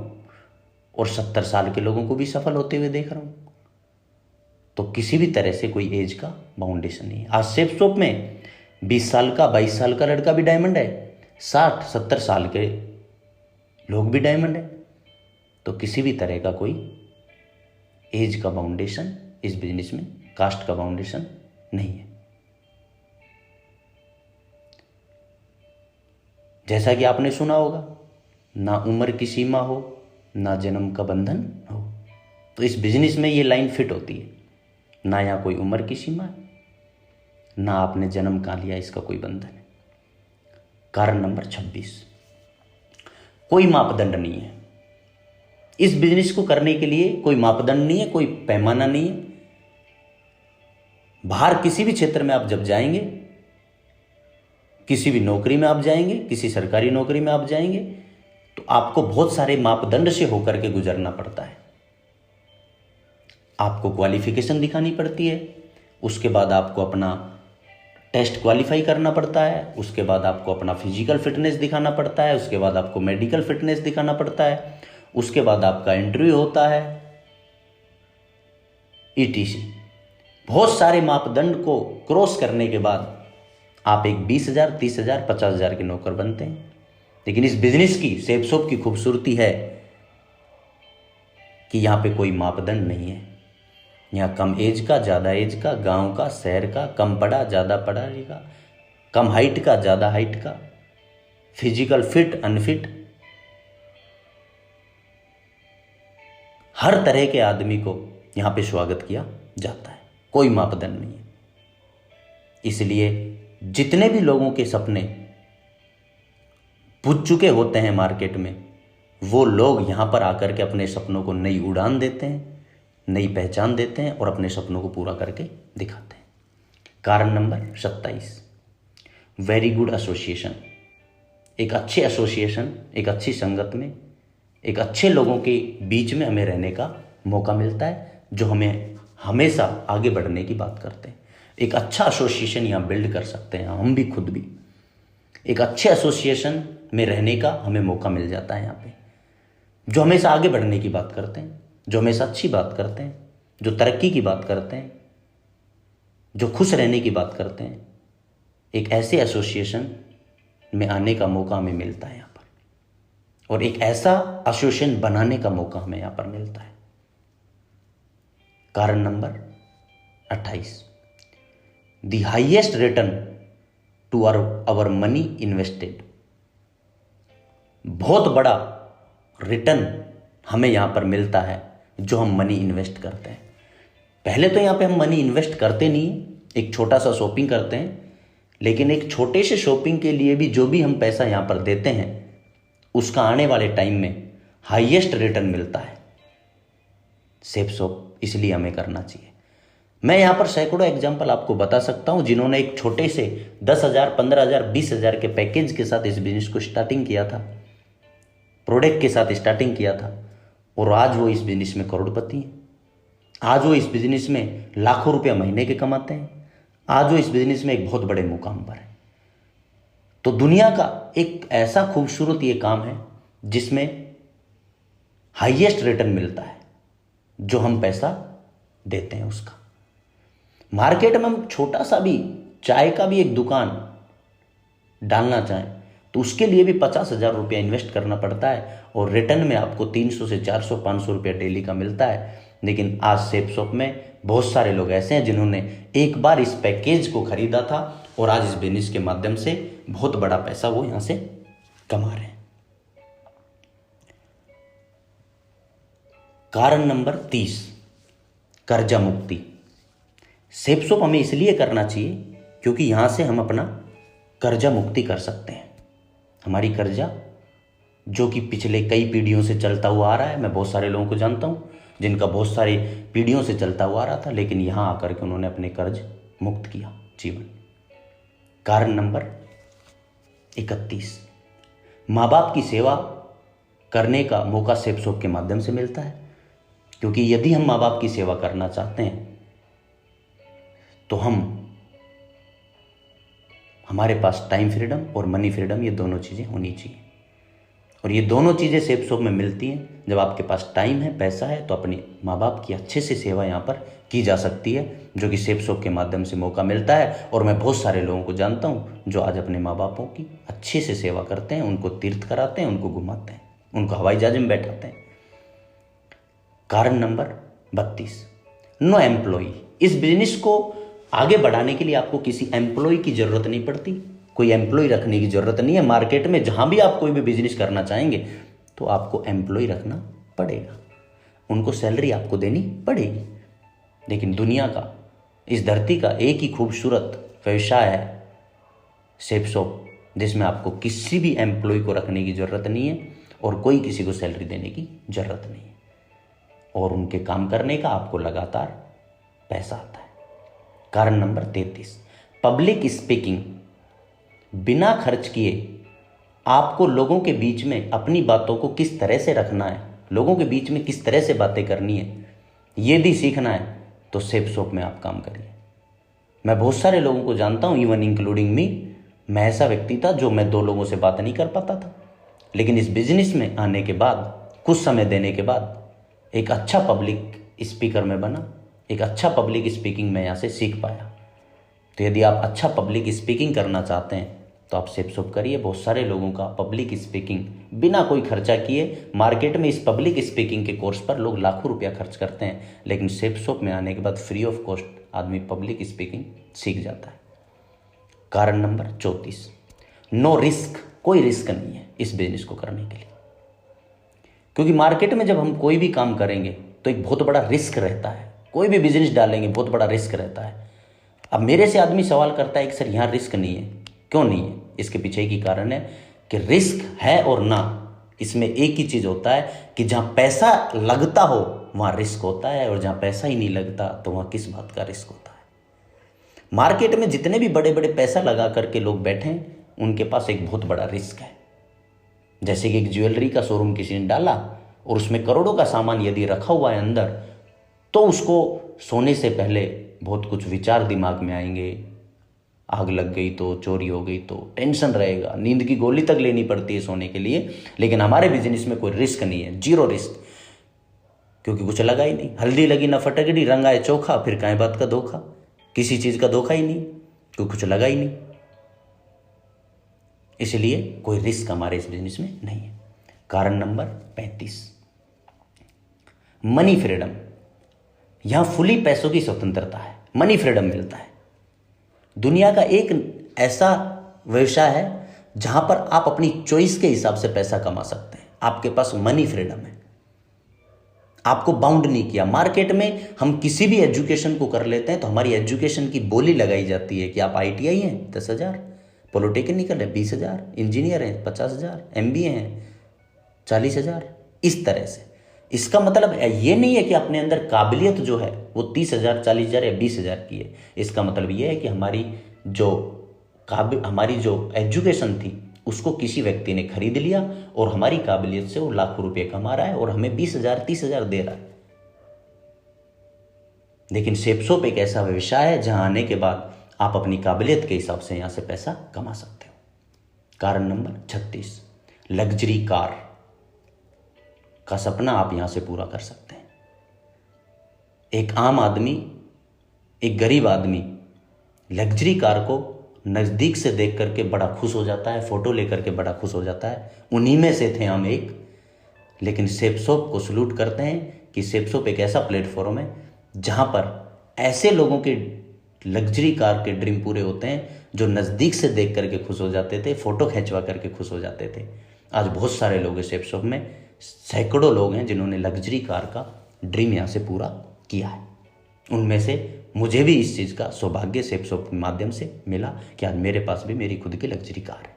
और 70 साल के लोगों को भी सफल होते हुए देख रहा हूं। तो किसी भी तरह से कोई एज का बाउंडेशन नहीं है। आज सेफ शॉप में 20 साल का, 22 साल का लड़का भी डायमंड है, 60-70 साल के लोग भी डायमंड है। तो किसी भी तरह का कोई एज का बाउंडेशन इस बिजनेस में, कास्ट का बाउंडेशन नहीं है। जैसा कि आपने सुना होगा, ना उम्र की सीमा हो, ना जन्म का बंधन हो। तो इस बिजनेस में ये लाइन फिट होती है, ना यहाँ कोई उम्र की सीमा है, ना आपने जन्म कहाँ लिया, इसका कोई बंधन है। कारण नंबर 26, कोई मापदंड नहीं है। इस बिजनेस को करने के लिए कोई मापदंड नहीं है, कोई पैमाना नहीं है। बाहर किसी भी क्षेत्र में आप जब जाएंगे, किसी भी नौकरी में आप जाएंगे, किसी सरकारी नौकरी में आप जाएंगे, तो आपको बहुत सारे मापदंड से होकर के गुजरना पड़ता है। आपको क्वालिफिकेशन दिखानी पड़ती है, उसके बाद आपको अपना टेस्ट क्वालिफाई करना पड़ता है, उसके बाद आपको अपना फिजिकल फिटनेस दिखाना पड़ता है, उसके बाद आपको मेडिकल फिटनेस दिखाना पड़ता है, उसके बाद आपका इंटरव्यू होता है, ETC। बहुत सारे मापदंड को क्रॉस करने के बाद आप एक 20,000, 30,000, 50,000 के नौकर बनते हैं। लेकिन इस बिजनेस की, सेफ शॉप की खूबसूरती है कि यहाँ पे कोई मापदंड नहीं है। यहाँ कम एज का, ज़्यादा एज का, गांव का, शहर का, कम पढ़ा, ज़्यादा पढ़ा लिखा, कम हाइट का, ज़्यादा हाइट का, फिजिकल फिट, अनफिट, हर तरह के आदमी को यहाँ पे स्वागत किया जाता है। कोई मापदंड नहीं है। इसलिए जितने भी लोगों के सपने बुझ चुके होते हैं मार्केट में, वो लोग यहाँ पर आकर के अपने सपनों को नई उड़ान देते हैं, नई पहचान देते हैं और अपने सपनों को पूरा करके दिखाते हैं। कारण नंबर 27, वेरी गुड एसोसिएशन। एक अच्छे एसोसिएशन, एक अच्छी संगत में, एक अच्छे लोगों के बीच में हमें रहने का मौका मिलता है, जो हमें हमेशा आगे बढ़ने की बात करते हैं। एक अच्छा एसोसिएशन यहाँ बिल्ड कर सकते हैं हम भी, खुद भी एक अच्छे एसोसिएशन में रहने का हमें मौका मिल जाता है यहाँ पे, जो हमेशा आगे बढ़ने की बात करते हैं, जो हमेशा अच्छी बात करते हैं, जो तरक्की की बात करते हैं, जो खुश रहने की बात करते हैं। एक ऐसे एसोसिएशन में आने का मौका हमें मिलता है यहाँ पर, और एक ऐसा एसोसिएशन बनाने का मौका हमें यहाँ पर मिलता है। कारण number 28, the highest return to our money invested. बहुत बड़ा रिटर्न हमें यहां पर मिलता है जो हम मनी इन्वेस्ट करते हैं। पहले तो यहां पे हम मनी इन्वेस्ट करते नहीं, एक छोटा सा शॉपिंग करते हैं, लेकिन एक छोटे से शॉपिंग के लिए भी जो भी हम पैसा यहां पर देते हैं, उसका आने वाले टाइम में हाईएस्ट रिटर्न मिलता है। सेफ शॉप इसलिए हमें करना चाहिए। मैं यहाँ पर सैकड़ों एग्जाम्पल आपको बता सकता हूँ, जिन्होंने एक छोटे से 10,000, 15,000, 20,000 के पैकेज के साथ इस बिजनेस को स्टार्टिंग किया था, प्रोडक्ट के साथ स्टार्टिंग किया था, और आज वो इस बिजनेस में करोड़पति हैं। आज वो इस बिजनेस में लाखों रुपया महीने के कमाते हैं। आज वो इस बिजनेस में एक बहुत बड़े मुकाम पर है। तो दुनिया का एक ऐसा खूबसूरत ये काम है जिसमें हाईएस्ट रिटर्न मिलता है, जो हम पैसा देते हैं उसका। मार्केट में हम छोटा सा भी चाय का भी एक दुकान डालना चाहें तो उसके लिए भी 50,000 रुपया इन्वेस्ट करना पड़ता है, और रिटर्न में आपको 300 से 400, 500 रुपया डेली का मिलता है। लेकिन आज सेफ शॉप में बहुत सारे लोग ऐसे हैं जिन्होंने एक बार इस पैकेज को खरीदा था और आज इस बिजनेस के माध्यम से बहुत बड़ा पैसा वो यहां से कमा रहे हैं। कारण नंबर 30, कर्जा मुक्ति। सेफ शॉप हमें इसलिए करना चाहिए क्योंकि यहां से हम अपना कर्जा मुक्ति कर सकते हैं। हमारी कर्जा जो कि पिछले कई पीढ़ियों से चलता हुआ आ रहा है, मैं बहुत सारे लोगों को जानता हूं जिनका बहुत सारी पीढ़ियों से चलता हुआ आ रहा था, लेकिन यहां आकर के उन्होंने अपने कर्ज मुक्त किया जीवन। कारण नंबर 31, माँ बाप की सेवा करने का मौका सेफ शॉप के माध्यम से मिलता है, क्योंकि यदि हम माँ बाप की सेवा करना चाहते हैं तो हमारे पास टाइम फ्रीडम और मनी फ्रीडम, ये दोनों चीज़ें होनी चाहिए। और ये दोनों चीज़ें सेफ शॉप में मिलती हैं। जब आपके पास टाइम है, पैसा है, तो अपने माँ बाप की अच्छे से सेवा यहाँ पर की जा सकती है, जो कि सेफ शॉप के माध्यम से मौका मिलता है। और मैं बहुत सारे लोगों को जानता हूँ जो आज अपने माँ बापों की अच्छे से सेवा करते हैं, उनको तीर्थ कराते हैं, उनको घुमाते हैं, उनको हवाई जहाज में बैठाते हैं। कारण नंबर 32, नो एम्प्लॉय। इस बिजनेस को आगे बढ़ाने के लिए आपको किसी एम्प्लॉय की जरूरत नहीं पड़ती, कोई एम्प्लॉय रखने की जरूरत नहीं है। मार्केट में जहां भी आप कोई भी बिजनेस करना चाहेंगे तो आपको एम्प्लॉय रखना पड़ेगा, उनको सैलरी आपको देनी पड़ेगी। लेकिन दुनिया का, इस धरती का एक ही खूबसूरत व्यवसाय है सेफ शॉप, जिसमें आपको किसी भी एम्प्लॉय को रखने की जरूरत नहीं है और कोई किसी को सैलरी देने की जरूरत नहीं है, और उनके काम करने का आपको लगातार पैसा आता है। कारण नंबर 33, पब्लिक स्पीकिंग। बिना खर्च किए आपको लोगों के बीच में अपनी बातों को किस तरह से रखना है, लोगों के बीच में किस तरह से बातें करनी है, ये भी सीखना है तो सेफ शॉप में आप काम करिए। मैं बहुत सारे लोगों को जानता हूँ, इवन इंक्लूडिंग मी। मैं ऐसा व्यक्ति था जो मैं 2 लोगों से बात नहीं कर पाता था, लेकिन इस बिजनेस में आने के बाद, कुछ समय देने के बाद एक अच्छा पब्लिक स्पीकर में बना, एक अच्छा पब्लिक स्पीकिंग मैं यहाँ से सीख पाया। तो यदि आप अच्छा पब्लिक स्पीकिंग करना चाहते हैं तो आप सेफ शॉप करिए। बहुत सारे लोगों का पब्लिक स्पीकिंग बिना कोई खर्चा किए, मार्केट में इस पब्लिक स्पीकिंग के कोर्स पर लोग लाखों रुपया खर्च करते हैं, लेकिन सेफ शॉप में आने के बाद फ्री ऑफ कॉस्ट आदमी पब्लिक स्पीकिंग सीख जाता है। कारण नंबर 34, नो रिस्क। कोई रिस्क नहीं है इस बिजनेस को करने के लिए, क्योंकि मार्केट में जब हम कोई भी काम करेंगे तो एक बहुत बड़ा रिस्क रहता है। कोई भी बिजनेस डालेंगे बहुत बड़ा रिस्क रहता है। अब मेरे से आदमी सवाल करता है कि सर यहाँ रिस्क नहीं है, क्यों नहीं है? इसके पीछे एक ही कारण है कि रिस्क है और ना, इसमें एक ही चीज होता है कि जहां पैसा लगता हो वहां रिस्क होता है, और जहां पैसा ही नहीं लगता तो वहां किस बात का रिस्क होता है। मार्केट में जितने भी बड़े बड़े पैसा लगा करके लोग बैठे हैं, उनके पास एक बहुत बड़ा रिस्क है। जैसे कि एक ज्वेलरी का शोरूम किसी ने डाला और उसमें करोड़ों का सामान यदि रखा हुआ है अंदर, तो उसको सोने से पहले बहुत कुछ विचार दिमाग में आएंगे। आग लग गई तो, चोरी हो गई तो टेंशन रहेगा, नींद की गोली तक लेनी पड़ती है सोने के लिए। लेकिन हमारे बिजनेस में कोई रिस्क नहीं है, 0 रिस्क, क्योंकि कुछ लगा ही नहीं। हल्दी लगी ना फटकड़ी, रंग आए चोखा, फिर काहे बात का धोखा? किसी चीज का धोखा ही नहीं, क्योंकि कुछ लगा ही नहीं। इसलिए कोई रिस्क हमारे इस बिजनेस में नहीं है। कारण नंबर 35, मनी फ्रीडम। यहां फुली पैसों की स्वतंत्रता है, मनी फ्रीडम मिलता है। दुनिया का एक ऐसा व्यवसाय है जहां पर आप अपनी चॉइस के हिसाब से पैसा कमा सकते हैं। आपके पास मनी फ्रीडम है, आपको बाउंड नहीं किया। मार्केट में हम किसी भी एजुकेशन को कर लेते हैं तो हमारी एजुकेशन की बोली लगाई जाती है कि आप ITI हैं 10,000, पॉलिटेक्निकल है 20,000, इंजीनियर हैं 50,000, MBA हैं 40,000, इस तरह से। इसका मतलब ये नहीं है कि अपने अंदर काबिलियत जो है वो 30,000, 40,000 या 20,000 की है। इसका मतलब ये है कि हमारी जो एजुकेशन थी उसको किसी व्यक्ति ने खरीद लिया और हमारी काबिलियत से वो लाखों रुपए कमा रहा है और हमें 20,000, 30,000 दे रहा है। लेकिन सेफ शॉप एक ऐसा व्यवसाय है जहां आने के बाद आप अपनी काबिलियत के हिसाब से यहां से पैसा कमा सकते हो। कारण नंबर 36, लग्जरी कार का सपना आप यहां से पूरा कर सकते हैं। एक आम आदमी, एक गरीब आदमी लग्जरी कार को नजदीक से देख करके बड़ा खुश हो जाता है, फोटो लेकर के बड़ा खुश हो जाता है। उन्हीं में से थे हम एक। लेकिन सेफ शॉप को सलूट करते हैं कि सेफ शॉप एक ऐसा प्लेटफॉर्म है जहां पर ऐसे लोगों के लग्जरी कार के ड्रीम पूरे होते हैं जो नजदीक से देख करके खुश हो जाते थे, फोटो खिंचवा करके खुश हो जाते थे। आज बहुत सारे लोग हैं सेफ शॉप में, सैकड़ों लोग हैं जिन्होंने लग्जरी कार का ड्रीम यहां से पूरा किया है। उनमें से मुझे भी इस चीज का सौभाग्य सेफ शॉप के माध्यम से मिला कि आज मेरे पास भी मेरी खुद की लग्जरी कार है।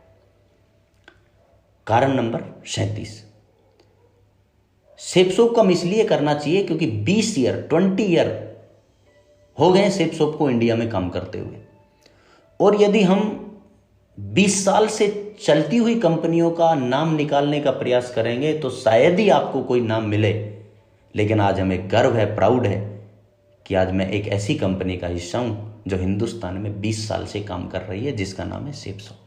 कारण नंबर 37, सेफ शॉप को हम इसलिए करना चाहिए क्योंकि 20 ईयर हो गए सेफ शॉप को इंडिया में काम करते हुए, और यदि हम 20 साल से चलती हुई कंपनियों का नाम निकालने का प्रयास करेंगे तो शायद ही आपको कोई नाम मिले। लेकिन आज हमें गर्व है, प्राउड है कि आज मैं एक ऐसी कंपनी का हिस्सा हूं जो हिंदुस्तान में 20 साल से काम कर रही है, जिसका नाम है सेफ शॉप।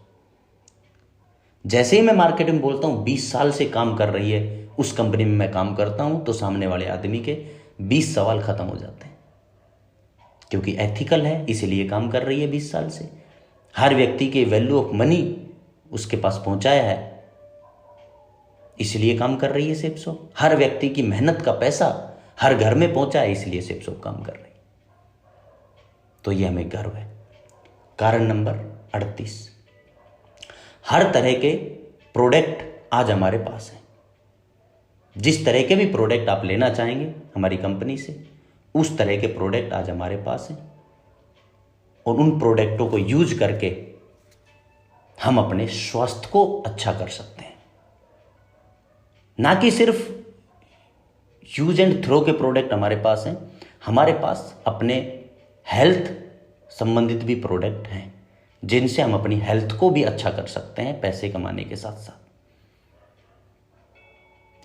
जैसे ही मैं मार्केट में बोलता हूं 20 साल से काम कर रही है, उस कंपनी में मैं काम करता हूं, तो सामने वाले आदमी के 20 सवाल खत्म हो जाते हैं, क्योंकि एथिकल है इसलिए काम कर रही है 20 साल से। हर व्यक्ति के वैल्यू ऑफ मनी उसके पास पहुंचाया है, इसलिए काम कर रही है सेफ शॉप। हर व्यक्ति की मेहनत का पैसा हर घर में पहुंचा है, इसलिए सेफ शॉप काम कर रही। तो ये हमें गर्व है। कारण नंबर 38, हर तरह के प्रोडक्ट आज हमारे पास हैं। जिस तरह के भी प्रोडक्ट आप लेना चाहेंगे हमारी कंपनी से, उस तरह के प्रोडक्ट आज हमारे पास हैं। और उन प्रोडक्टों को यूज करके हम अपने स्वास्थ्य को अच्छा कर सकते हैं। ना कि सिर्फ यूज एंड थ्रो के प्रोडक्ट हमारे पास हैं, हमारे पास अपने हेल्थ संबंधित भी प्रोडक्ट हैं जिनसे हम अपनी हेल्थ को भी अच्छा कर सकते हैं पैसे कमाने के साथ साथ।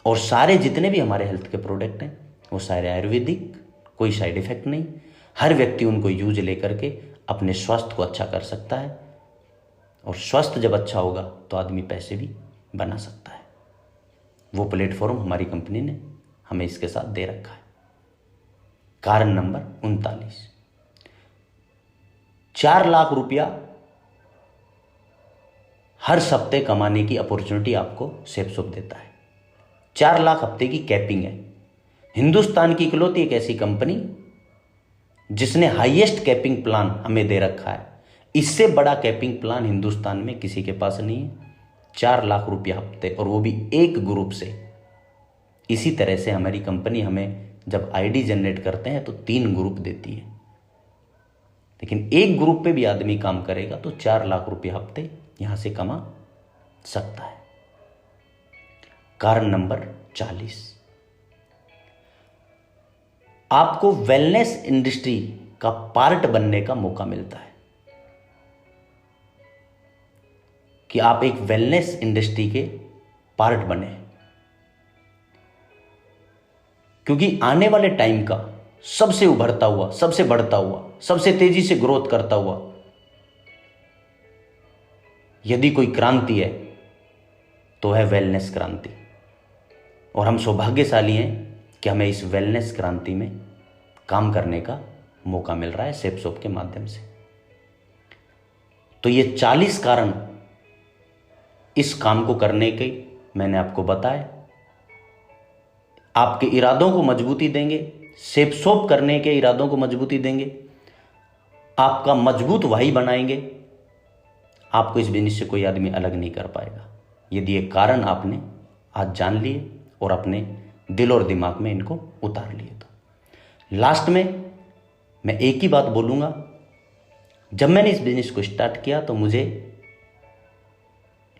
और सारे जितने भी हमारे हेल्थ के प्रोडक्ट हैं वो सारे आयुर्वेदिक, कोई साइड इफेक्ट नहीं। हर व्यक्ति उनको यूज लेकर के अपने स्वास्थ्य को अच्छा कर सकता है। और स्वास्थ्य जब अच्छा होगा तो आदमी पैसे भी बना सकता है। वो प्लेटफॉर्म हमारी कंपनी ने हमें इसके साथ दे रखा है। कारण नंबर 39, 4 लाख रुपया हर हफ्ते कमाने की अपॉर्चुनिटी आपको सेफ शॉप देता है। 4 लाख हफ्ते की कैपिंग है। हिंदुस्तान की इकलौती एक ऐसी कंपनी जिसने हाईएस्ट कैपिंग प्लान हमें दे रखा है। इससे बड़ा कैपिंग प्लान हिंदुस्तान में किसी के पास नहीं है। 4 लाख रुपया हफ्ते, और वो भी एक ग्रुप से। इसी तरह से हमारी कंपनी हमें जब आईडी जनरेट करते हैं तो 3 ग्रुप देती है, लेकिन एक ग्रुप पे भी आदमी काम करेगा तो 4 लाख रुपया हफ्ते यहां से कमा सकता है। कारण नंबर 40, आपको वेलनेस इंडस्ट्री का पार्ट बनने का मौका मिलता है कि आप एक वेलनेस इंडस्ट्री के पार्ट बने। क्योंकि आने वाले टाइम का सबसे उभरता हुआ, सबसे बढ़ता हुआ, सबसे तेजी से ग्रोथ करता हुआ यदि कोई क्रांति है तो है वेलनेस क्रांति। और हम सौभाग्यशाली हैं कि हमें इस वेलनेस क्रांति में काम करने का मौका मिल रहा है सेफ शॉप के माध्यम से। तो ये 40 कारण इस काम को करने के मैंने आपको बताया। आपके इरादों को मजबूती देंगे, सेफ शॉप करने के इरादों को मजबूती देंगे, आपका मजबूत वाही बनाएंगे। आपको इस बिजनेस से कोई आदमी अलग नहीं कर पाएगा यदि ये कारण आपने आज जान लिए और अपने दिल और दिमाग में इनको उतार लिए। तो लास्ट में मैं एक ही बात बोलूँगा, जब मैंने इस बिजनेस को स्टार्ट किया तो मुझे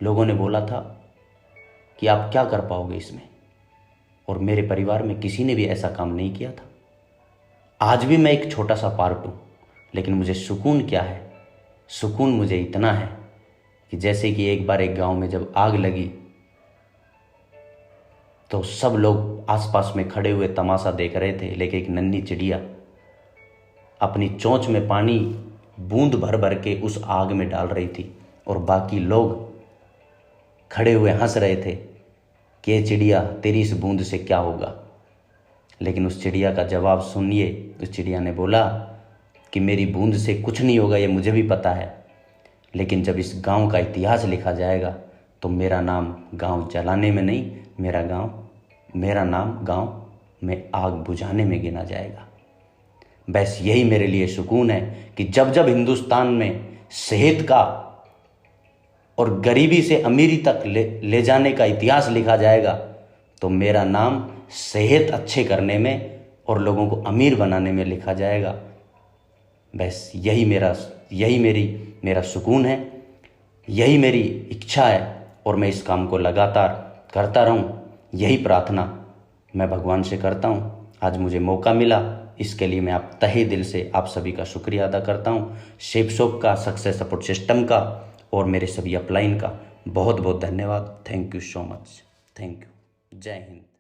लोगों ने बोला था कि आप क्या कर पाओगे इसमें, और मेरे परिवार में किसी ने भी ऐसा काम नहीं किया था। आज भी मैं एक छोटा सा पार्ट हूँ, लेकिन मुझे सुकून क्या है, सुकून मुझे इतना है कि जैसे कि एक बार एक गांव में जब आग लगी तो सब लोग आसपास में खड़े हुए तमाशा देख रहे थे, लेकिन एक नन्ही चिड़िया अपनी चोंच में पानी बूंद भर भर के उस आग में डाल रही थी, और बाकी लोग खड़े हुए हंस रहे थे कि ये चिड़िया तेरी इस बूंद से क्या होगा। लेकिन उस चिड़िया का जवाब सुनिए। उस चिड़िया ने बोला कि मेरी बूंद से कुछ नहीं होगा, ये मुझे भी पता है, लेकिन जब इस गांव का इतिहास लिखा जाएगा तो मेरा नाम गांव जलाने में नहीं, मेरा नाम गांव में आग बुझाने में गिना जाएगा। बस यही मेरे लिए सुकून है कि जब जब हिंदुस्तान में सेहत का और गरीबी से अमीरी तक ले जाने का इतिहास लिखा जाएगा तो मेरा नाम सेहत अच्छे करने में और लोगों को अमीर बनाने में लिखा जाएगा। बस यही मेरा सुकून है, यही मेरी इच्छा है, और मैं इस काम को लगातार करता रहूं। यही प्रार्थना मैं भगवान से करता हूं। आज मुझे मौका मिला, इसके लिए मैं आप तहे दिल से आप सभी का शुक्रिया अदा करता हूं। सेफ शॉप का, सक्सेस सपोर्ट सिस्टम का और मेरे सभी अपलाइन का बहुत बहुत धन्यवाद। Thank you so much. Thank you. जय हिंद।